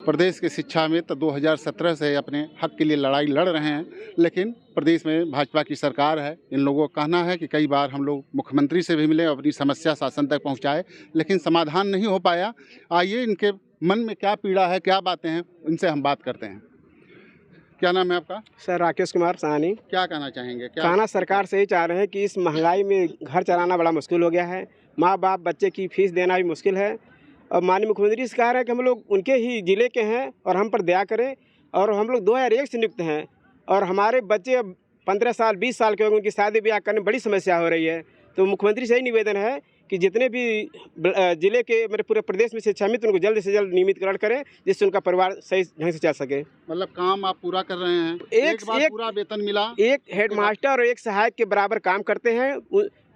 प्रदेश की शिक्षा में तो 2017 से अपने हक के लिए लड़ाई लड़ रहे हैं, लेकिन प्रदेश में भाजपा की सरकार है। इन लोगों का कहना है कि कई बार हम लोग मुख्यमंत्री से भी मिले, अपनी समस्या शासन तक पहुंचाए, लेकिन समाधान नहीं हो पाया। आइए इनके मन में क्या पीड़ा है, क्या बातें हैं, इनसे हम बात करते हैं। क्या नाम है आपका? सर राकेश कुमार साहनी। क्या कहना चाहेंगे? कहना सरकार से ही चाह रहे हैं कि इस महंगाई में घर चलाना बड़ा मुश्किल हो गया है, माँ बाप बच्चे की फीस देना भी मुश्किल है। और माननीय मुख्यमंत्री से कह रहे हैं कि हम लोग उनके ही ज़िले के हैं और हम पर दया करें। और हम लोग 2001 से नियुक्त हैं और हमारे बच्चे अब 15 साल 20 साल के हो गए, उनकी शादी ब्याह करने में बड़ी समस्या हो रही है। तो मुख्यमंत्री से ही निवेदन है कि जितने भी ज़िले के मेरे पूरे प्रदेश में शिक्षा मित्र उनको जल्द से जल्द नियमितकरण करें, जिससे उनका परिवार सही ढंग से चल सके। मतलब काम आप पूरा कर रहे हैं? एक बार पूरा वेतन मिला? एक हेडमास्टर और एक सहायक के बराबर काम करते हैं,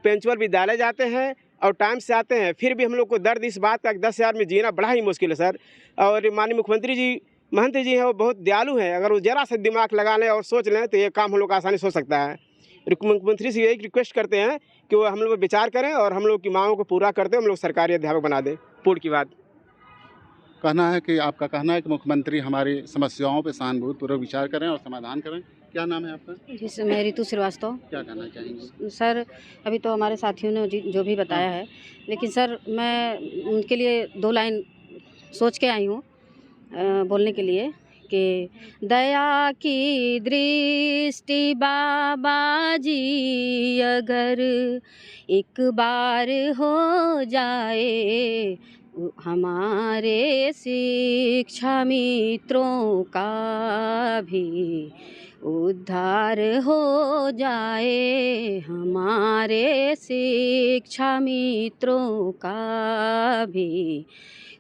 प्रिंसिपल विद्यालय जाते हैं और टाइम से आते हैं। फिर भी हम लोग को दर्द इस बात का 10,000 में जीना बड़ा ही मुश्किल है सर। और माननीय मुख्यमंत्री जी महंत जी हैं, वो बहुत दयालु हैं। अगर वो जरा सा दिमाग लगा लें और सोच लें तो ये काम हम लोग आसानी से हो सकता है। मुख्यमंत्री से यही रिक्वेस्ट करते हैं कि वो हम लोग विचार करें और हम लोग की मांगों को पूरा करते हम लोग सरकारी अध्यापक बना दें। पूर्ण की बात कहना है कि आपका कहना है कि मुख्यमंत्री हमारी समस्याओं पर सहानुभूतिपूर्वक विचार करें और समाधान करें। क्या नाम है आपका? जी सर, मैं रितु श्रीवास्तव। क्या कहना चाहेंगे? सर अभी तो हमारे साथियों ने जो भी बताया है, लेकिन सर मैं उनके लिए 2 लाइन सोच के आई हूँ बोलने के लिए कि दया की दृष्टि बाबा जी अगर एक बार हो जाए, हमारे शिक्षा मित्रों का भी उद्धार हो जाए, हमारे शिक्षा मित्रों का भी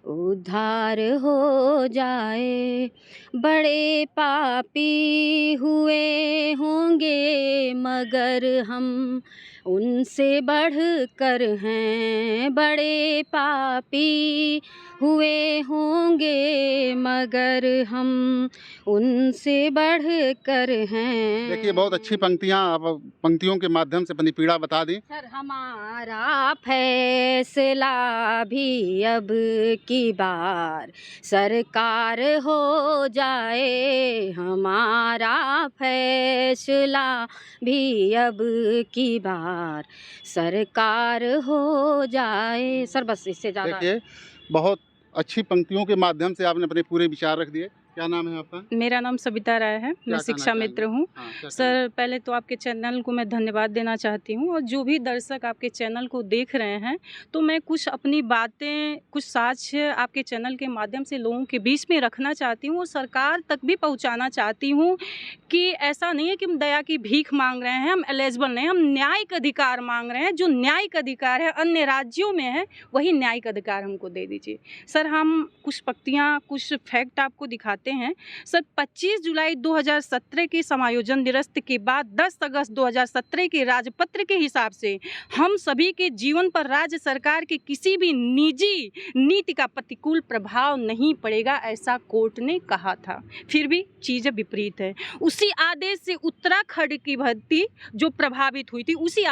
उद्धार हो जाए। बड़े पापी हुए होंगे मगर हम उनसे बढ़ कर हैं, बड़े पापी हुए होंगे मगर हम उनसे बढ़ कर हैं। देखिए बहुत अच्छी पंक्तियाँ, आप पंक्तियों के माध्यम से अपनी पीड़ा बता दी। सर हमारा फैसला भी अब की बार सरकार हो जाए, हमारा फैसला भी अब की बार सरकार हो जाए। सर बस इससे ज़्यादा। देखिए बहुत अच्छी पंक्तियों के माध्यम से आपने अपने पूरे विचार रख दिए। क्या नाम है आपका? मेरा नाम सविता राय है, मैं शिक्षा मित्र हूँ। सर पहले तो आपके चैनल को मैं धन्यवाद देना चाहती हूँ और जो भी दर्शक आपके चैनल को देख रहे हैं, तो मैं कुछ अपनी बातें, कुछ साक्ष्य आपके चैनल के माध्यम से लोगों के बीच में रखना चाहती हूँ और सरकार तक भी पहुँचाना चाहती हूँ कि ऐसा नहीं है कि हम दया की भीख मांग रहे हैं, हम एलिजिबल नहीं, हम न्यायिक अधिकार मांग रहे हैं। जो न्यायिक अधिकार है अन्य राज्यों में है, वही न्यायिक अधिकार हमको दे दीजिए। सर हम कुछ पंक्तियाँ, कुछ फैक्ट आपको दिखाते हैं। सर 25 जुलाई 2017 के समायोजन दिवस के बाद 10 अगस्त 2017 के राजपत्र के हिसाब से हम सभी के जीवन पर राज्य सरकार के किसी भी निजी नीति का प्रतिकूल प्रभाव नहीं पड़ेगा, ऐसा कोर्ट ने कहा था। फिर भी चीज़ें विपरीत है। उसी आदेश से उत्तराखंड की भर्ती जो प्रभावित हुई थी, उसी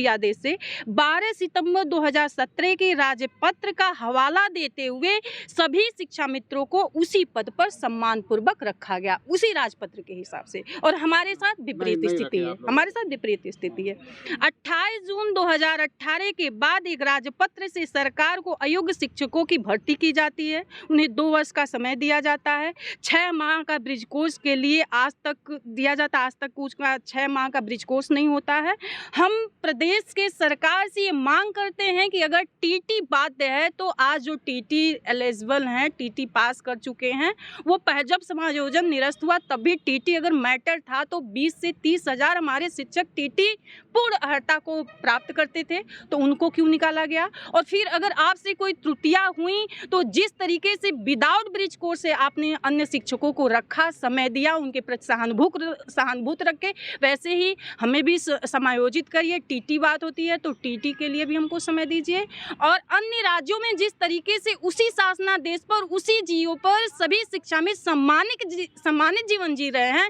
आदेश से 12 सितंबर 2017 के राजपत्र का हवाला देते हुए सभी शिक्षा मित्रों को उसी पद पर सम्मान पूर्वक रखा गया, उसी राजपत्र के हिसाब से। और हमारे साथ विपरीत स्थिति है, हमारे साथ विपरीत स्थिति है। 28 जून 2018 के बाद एक राजपत्र से सरकार को अयोग्य शिक्षकों की भर्ती की जाती है। उन्हें 2 वर्ष का समय दिया जाता है। 6 माह का ब्रिज कोर्स के लिए आज तक दिया जाता है, आज तक कुछ 6 माह का ब्रिज कोर्स नहीं होता है। हम प्रदेश के सरकार से ये मांग करते हैं कि अगर टीटी बाध्य है तो आज जो टीटी एलिजिबल हैं, टीटी पास कर चुके हैं, वो जब समायोजन निरस्त हुआ तब भी टीटी अगर मैटर था तो 20 से 30 हज़ार हमारे शिक्षक टीटी पूर्ण अर्हता को प्राप्त करते थे, तो उनको क्यों निकाला गया? और फिर अगर आपसे कोई त्रुटियां हुई तो जिस तरीके से विदाउट ब्रिज कोर्स से आपने अन्य शिक्षकों को रखा, समय दिया, उनके प्रति सहानुभूत रखे, वैसे ही हमें भी समायोजित करिए। टीटी बात होती है तो टीटी के लिए भी हमको समय दीजिए। और अन्य राज्यों में जिस तरीके से उसी शासनादेश पर, उसी जियो पर सभी शिक्षा में सम्मानित जीवन जी रहे हैं,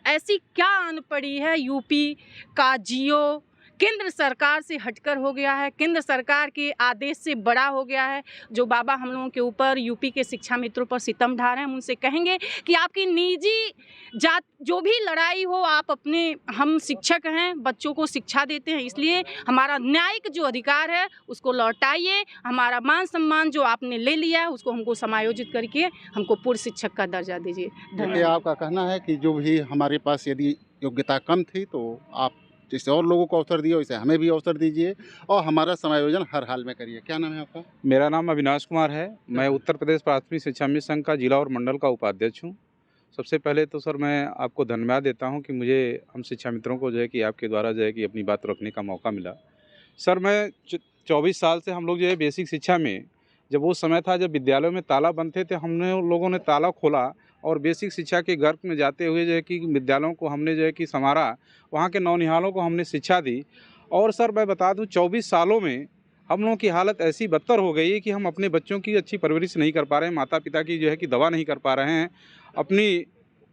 ऐसी क्या आन पड़ी है यूपी का जियो केंद्र सरकार से हटकर हो गया है, केंद्र सरकार के आदेश से बड़ा हो गया है। जो बाबा हम लोगों के ऊपर यूपी के शिक्षा मित्रों पर सितम ढा रहे हैं, हम उनसे कहेंगे कि आपकी निजी जात जो भी लड़ाई हो, आप अपने, हम शिक्षक हैं, बच्चों को शिक्षा देते हैं, इसलिए हमारा न्यायिक जो अधिकार है उसको लौटाइए। हमारा मान सम्मान जो आपने ले लिया है उसको हमको समायोजित करके हमको पूर्व शिक्षक का दर्जा दीजिए। देखिए, धन्यवाद। आपका कहना है कि जो भी हमारे पास यदि योग्यता कम थी तो आप जैसे और लोगों को अवसर दिए वैसे हमें भी अवसर दीजिए और हमारा समायोजन हर हाल में करिए। क्या नाम है आपका? मेरा नाम अविनाश कुमार है। मैं उत्तर प्रदेश प्राथमिक शिक्षा मित्र संघ का जिला और मंडल का उपाध्यक्ष हूँ। सबसे पहले तो सर मैं आपको धन्यवाद देता हूँ कि मुझे हम शिक्षा मित्रों को जो है कि आपके द्वारा जो है कि अपनी बात रखने का मौका मिला। सर मैं 24 साल से हम लोग जो है बेसिक शिक्षा में, जब वो समय था जब विद्यालयों में ताला बंद थे, हमने लोगों ने ताला खोला और बेसिक शिक्षा के गर्भ में जाते हुए जो है कि विद्यालयों को हमने जो है कि संवारा, वहाँ के नौनिहालों को हमने शिक्षा दी। और सर मैं बता दूं 24 सालों में हम लोगों की हालत ऐसी बदतर हो गई है कि हम अपने बच्चों की अच्छी परवरिश नहीं कर पा रहे हैं, माता पिता की जो है कि दवा नहीं कर पा रहे हैं। अपनी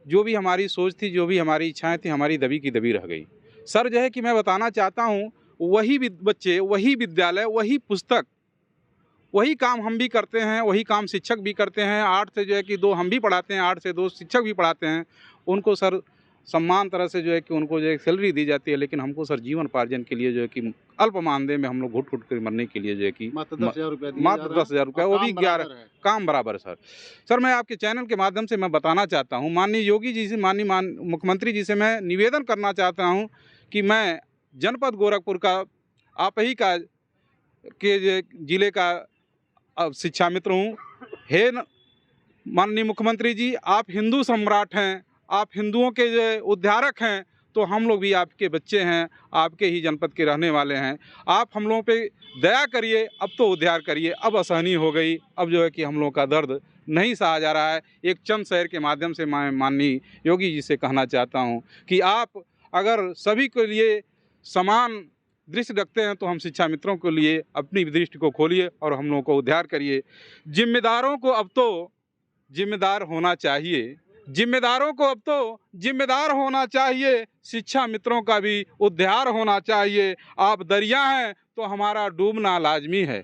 जो भी हमारी सोच थी, जो भी हमारी इच्छाएँ थी, हमारी दबी की दबी रह गई। सर जो है कि मैं बताना चाहता हूँ, वही बच्चे, वही विद्यालय, वही पुस्तक, वही काम हम भी करते हैं, वही काम शिक्षक भी करते हैं। 8 से जो है कि 2 हम भी पढ़ाते हैं, 8 से 2 शिक्षक भी पढ़ाते हैं। उनको सर सम्मान तरह से जो है कि उनको जो है सैलरी दी जाती है, लेकिन हमको सर जीवन उपार्जन के लिए जो है कि अल्प मानदेय में हम लोग घुट-घुट कर मरने के लिए जो है कि मात्र 10,000 रुपया दिया मात्र जा रहा है 10,000 रुपया, और वो भी काम 11 बराबर है। काम बराबर सर। सर मैं आपके चैनल के माध्यम से मैं बताना चाहता हूँ, माननीय योगी जी से, मुख्यमंत्री जी से मैं निवेदन करना चाहता हूँ कि मैं जनपद गोरखपुर का, आप ही का के जिले का शिक्षा मित्र हूँ। हे माननीय मुख्यमंत्री जी, आप हिंदू सम्राट हैं, आप हिंदुओं के जो उद्धारक हैं, तो हम लोग भी आपके बच्चे हैं, आपके ही जनपद के रहने वाले हैं। आप हम लोगों पे दया करिए, अब तो उद्धार करिए। अब असहनीय हो गई, अब जो है कि हम लोगों का दर्द नहीं सहा जा रहा है। एक चंद शहर के माध्यम से मैं माननीय योगी जी से कहना चाहता हूँ कि आप अगर सभी के लिए समान दृष्टि रखते हैं तो हम शिक्षा मित्रों के लिए अपनी दृष्टि को खोलिए और हम लोगों को उद्धार करिए। जिम्मेदारों को अब तो जिम्मेदार होना चाहिए, जिम्मेदारों को अब तो जिम्मेदार होना चाहिए। शिक्षा मित्रों का भी उद्धार होना चाहिए। आप दरिया हैं तो हमारा डूबना लाजमी है।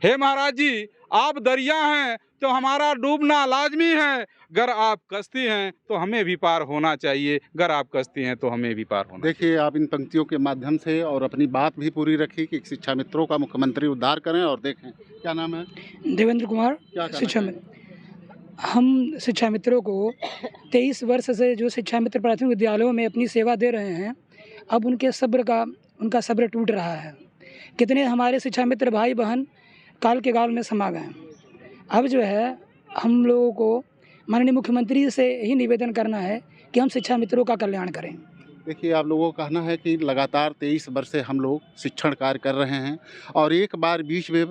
हे महाराज जी, आप दरिया हैं तो हमारा डूबना लाजमी है। अगर आप कश्ती हैं तो हमें भी पार होना चाहिए, अगर आप कश्ती हैं तो हमें भी पार होना चाहिए। देखिए, आप इन पंक्तियों के माध्यम से और अपनी बात भी पूरी रखी कि शिक्षा मित्रों का मुख्यमंत्री उद्धार करें और देखें। क्या नाम है? देवेंद्र कुमार, क्या कहना शिक्षा चाहेंगे? मित्र। हम शिक्षा मित्रों को 23 वर्ष से जो शिक्षा मित्र प्राथमिक विद्यालयों में अपनी सेवा दे रहे हैं, अब उनका सब्र टूट रहा है। कितने हमारे शिक्षा मित्र भाई बहन काल के गाल में समा गए। अब जो है हम लोगों को माननीय मुख्यमंत्री से यही निवेदन करना है कि हम शिक्षा मित्रों का कल्याण करें। देखिए, आप लोगों का कहना है कि लगातार 23 वर्ष से हम लोग शिक्षण कार्य कर रहे हैं और एक बार बीच में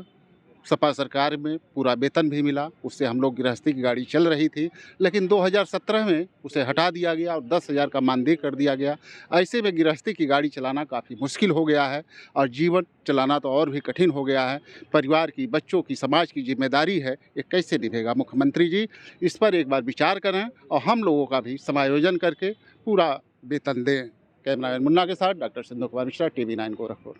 सपा सरकार में पूरा वेतन भी मिला, उससे हम लोग गृहस्थी की गाड़ी चल रही थी, लेकिन 2017 में उसे हटा दिया गया और 10,000 का मानदेय कर दिया गया। ऐसे में गृहस्थी की गाड़ी चलाना काफ़ी मुश्किल हो गया है और जीवन चलाना तो और भी कठिन हो गया है। परिवार की, बच्चों की, समाज की जिम्मेदारी है, ये कैसे निभेगा? मुख्यमंत्री जी इस पर एक बार विचार करें और हम लोगों का भी समायोजन करके पूरा वेतन दें। कैमरामैन मुन्ना के साथ डॉक्टर सिंधु कुमार मिश्रा, TV9 गोरखपुर।